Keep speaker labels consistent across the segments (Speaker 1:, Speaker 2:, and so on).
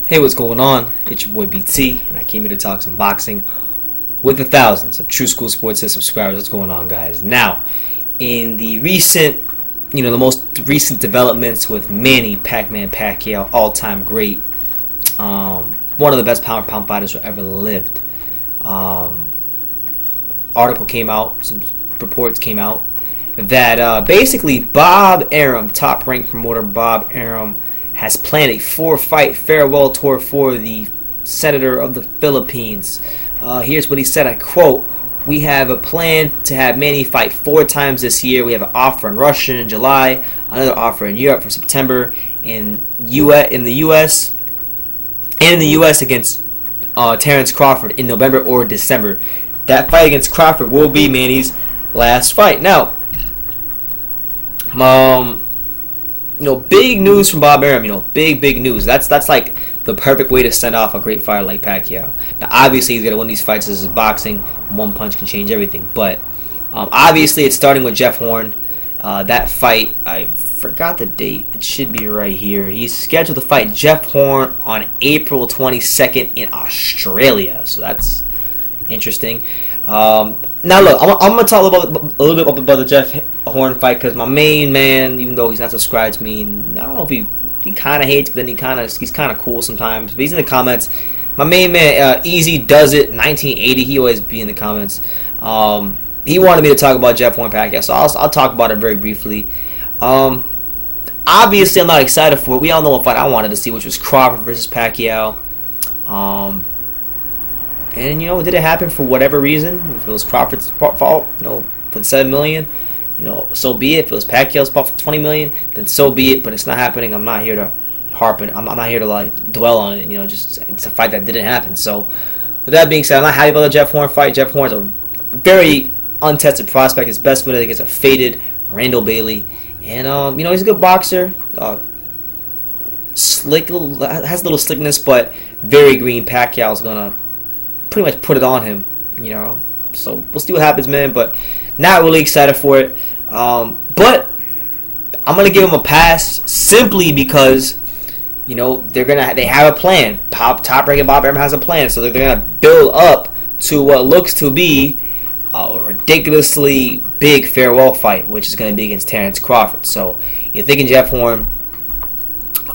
Speaker 1: Hey, what's going on? It's your boy BT, and I came here to talk some boxing with the thousands of True School Sports subscribers. What's going on, guys? Now, in the the most recent developments with Manny Pacquiao, all-time great, one of the best pound-for-pound fighters who ever lived. Article came out, some reports came out that basically Bob Arum, top-ranked promoter Bob Arum, has planned a 4-fight farewell tour for the Senator of the Philippines. Here's what he said, I quote, "We have a plan to have Manny fight 4 times this year. We have an offer in Russia in July, another offer in Europe for September, in the U.S. against Terrence Crawford in November or December. That fight against Crawford will be Manny's last fight." Now, big news from Bob Arum. Big news. That's like the perfect way to send off a great fighter like Pacquiao. Now, obviously, he's gonna win these fights. This is boxing. One punch can change everything. But obviously, it's starting with Jeff Horn. That fight, I forgot the date. It should be right here. He's scheduled to fight Jeff Horn on April 22nd in Australia. So that's interesting. Now look, I'm gonna talk a little bit about the Jeff Horn fight because my main man, even though he's not subscribed to me, and I don't know if he kind of hates, but then he's kind of cool sometimes. But he's in the comments. My main man, Easy Does It 1980. He always be in the comments. He wanted me to talk about Jeff Horn Pacquiao, so I'll talk about it very briefly. Obviously, I'm not excited for it. We all know what fight I wanted to see, which was Crawford versus Pacquiao. And did it happen for whatever reason? If it was Crawford's fault, for the $7 million, so be it. If it was Pacquiao's fault for $20 million, then so be it. But it's not happening. I'm not here to harp it. I'm not here to dwell on it. Just it's a fight that didn't happen. So with that being said, I'm not happy about the Jeff Horn fight. Jeff Horn's a very untested prospect. His best win against a faded Randall Bailey, and he's a good boxer. Has a little slickness, but very green. Pacquiao's gonna pretty much put it on him, So we'll see what happens, man. But not really excited for it. But I'm gonna give him a pass simply because they have a plan. Top ranking Bob Arum has a plan, so they're gonna build up to what looks to be a ridiculously big farewell fight, which is gonna be against Terrence Crawford. So you're thinking Jeff Horn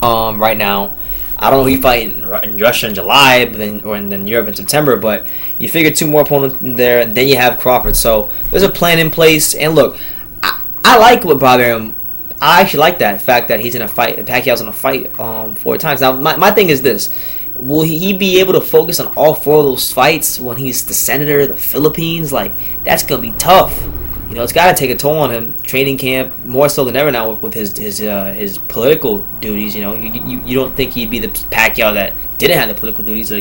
Speaker 1: right now. I don't know who you fight in Russia in July, but then Europe in September. But you figure 2 more opponents in there, and then you have Crawford. So there's a plan in place. And look, I like what Bob Arum. I actually like that fact that he's in a fight. Pacquiao's in a fight 4 times. Now my thing is this: will he be able to focus on all 4 of those fights when he's the Senator of the Philippines? That's gonna be tough. It's got to take a toll on him. Training camp, more so than ever now with his political duties. You don't think he'd be the Pacquiao that didn't have the political duties.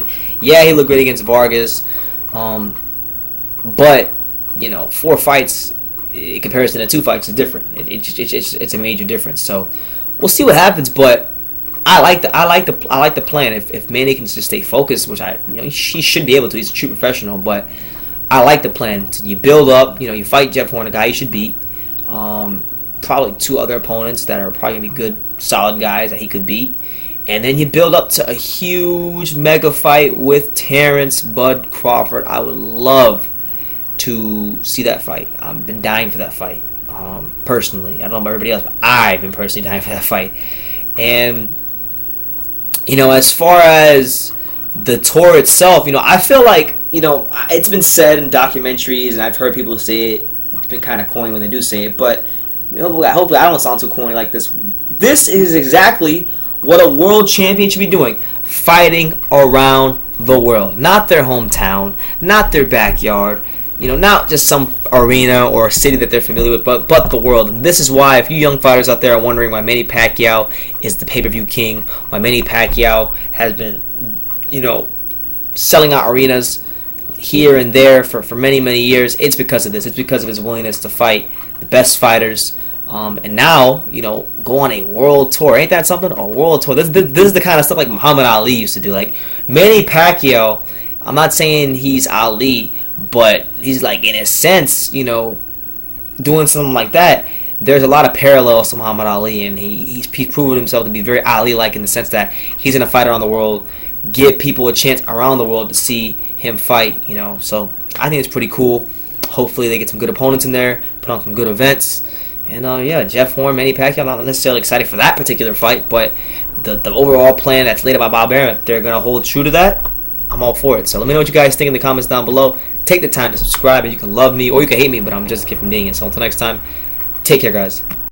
Speaker 1: Yeah, he looked great against Vargas, but 4 fights in comparison to 2 fights is different. It's a major difference. So we'll see what happens. But I like the plan. If Manny can just stay focused, which he should be able to. He's a true professional, but I like the plan. You build up, you fight Jeff Horn, a guy you should beat. Probably 2 other opponents that are probably going to be good, solid guys that he could beat. And then you build up to a huge mega fight with Terrence Bud Crawford. I would love to see that fight. I've been dying for that fight, personally. I don't know about everybody else, but I've been personally dying for that fight. And, as far as the tour itself, I feel like, it's been said in documentaries, and I've heard people say it. It's been kind of corny when they do say it, but hopefully I don't sound too corny like this. This is exactly what a world champion should be doing: fighting around the world, not their hometown, not their backyard, not just some arena or city that they're familiar with, but the world. And this is why, if you young fighters out there are wondering why Manny Pacquiao is the pay-per-view king, why Manny Pacquiao has been, selling out arenas here and there for many, many years, it's because of this. It's because of his willingness to fight the best fighters. And now, go on a world tour. Ain't that something? A world tour. This is the kind of stuff like Muhammad Ali used to do. Manny Pacquiao, I'm not saying he's Ali, but he's in a sense, doing something like that. there's a lot of parallels to Muhammad Ali, and he's proven himself to be very Ali-like in the sense that he's going to fight around the world, give people a chance around the world to see him fight. So I think it's pretty cool. Hopefully they get some good opponents in there, put on some good events. And yeah, Jeff Horn, Manny Pacquiao, I'm not necessarily excited for that particular fight, but the overall plan that's laid out by Bob Arum, if they're going to hold true to that, I'm all for it. So let me know what you guys think in the comments down below. Take the time to subscribe, and you can love me or you can hate me, but I'm just a kid from being it. So until next time, take care, guys.